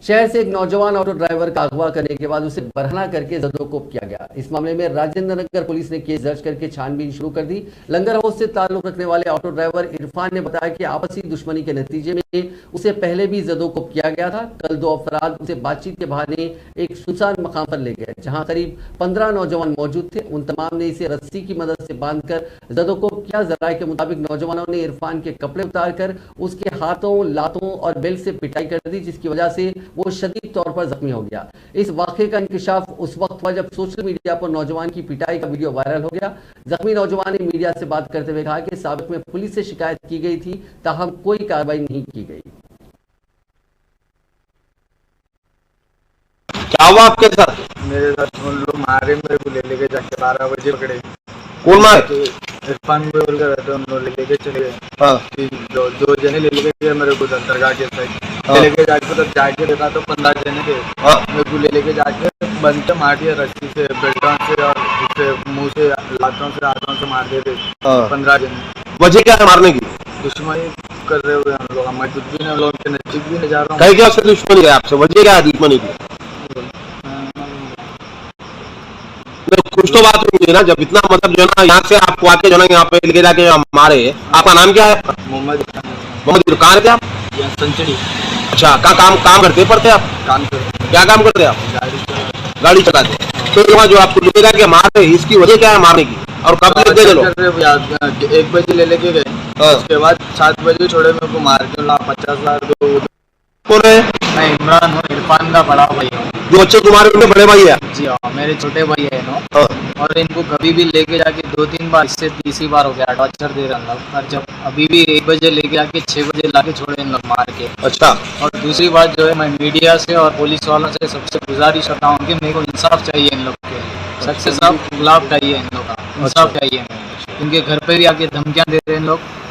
शहर से एक नौजवान ऑटो ड्राइवर का अगवा करने के बाद उसे बरहना करके जदोकोब किया गया। इस मामले में राजेंद्र नगर पुलिस ने केस दर्ज करके छानबीन शुरू कर दी। लंगर हाउस से ताल्लुक रखने वाले ऑटो ड्राइवर इरफान ने बताया कि आपसी दुश्मनी के नतीजे में उसे पहले भी जदोकोब किया गया था। कल 2 अफराद उसे बातचीत के बहाने एक सुनसान मकाम पर ले गए, जहां करीब 15 नौजवान मौजूद थे। उन तमाम ने इसे रस्सी की मदद से बांधकर जदोकोब किया। जराये के मुताबिक नौजवानों ने इरफान के कपड़े उतारकर उसके हाथों, लातों और बेल्ट से पिटाई कर दी, जिसकी वजह से वो शदीद तौर पर जख्मी हो गया। इस वाकये का इंकशाफ उस वक्त हुआ जब सोशल मीडिया पर नौजवान की पिटाई का वीडियो वायरल हो गया। जख्मी नौजवान ने मीडिया से बात करते हुए कहा कि साबिक में पुलिस से शिकायत की गई थी, ताहम कोई कार्रवाई नहीं की गई। क्या हुआ आपके साथ? मेरे साथ उन लोग मारे, मेरे को ले लेके जाके 12 बजे पकड़े। कौन मारे? इरफान को बोल कर रहते उन लोग ले लेके चले गए। हाँ। दो जने ले लेके गए मेरे को दरगाह के साइड। ले लेके जाके तो जाके देखा तो 15 जने थे। हाँ। मेरे को ले लेके जाके बंद मार दिया रस्सी से, बेल्टों से और उससे मुंह से, लातों से, हाथों से मार देते 15 जने। वजह क्या है मारने की? दुश्मनी कर रहे हुए हम लोग, हमारे कुछ भी नहीं, लोगों के नजदीक भी नहीं जा रहा कहीं क्या उससे दुश्मनी है आपसे? वजह क्या है दुश्मनी की? कुछ तो बात होगी ना, जब इतना मतलब जो है ना यहाँ से आपको आके जो है यहाँ पे लेके जाके मारे। आपका नाम क्या है? मोहम्मद। कहाँ रहते आप? संचड़ी। अच्छा, काम करते पड़ते आप? काम करते। क्या काम करते आप? गाड़ी चलाते। तो यहाँ जो आपको लेके जाके मारे, इसकी वजह क्या है मारने की? और कब ले गए लोग? 1 बजे ले लेके गए। उसके बाद 7 बजे छोड़े, मेरे को मार के 50 लाख दो। कौन है? मैं इमरान हूँ, इरफान का बड़ा भाई हूँ। जो बच्चे तुम्हारे उनके बड़े भाई है? जी हाँ, मेरे छोटे भाई है ना। और इनको कभी भी लेके जाके 2-3 बार, इससे तीसरी बार हो गया टॉर्चर दे रहे हैं लोग। और जब अभी भी 1 बजे लेके जाके 6 बजे लाके छोड़े इन लोग मार के। अच्छा। और दूसरी बात जो है, मैं मीडिया से और पुलिस वालों से सबसे गुजारिश करता हूँ कि मेरे को इंसाफ चाहिए इन लोग के, सख्त से सख्त खिलाफ चाहिए इन लोग का इंसाफ चाहिए। इनके घर पे भी आके धमकियाँ दे रहे हैं इन लोग।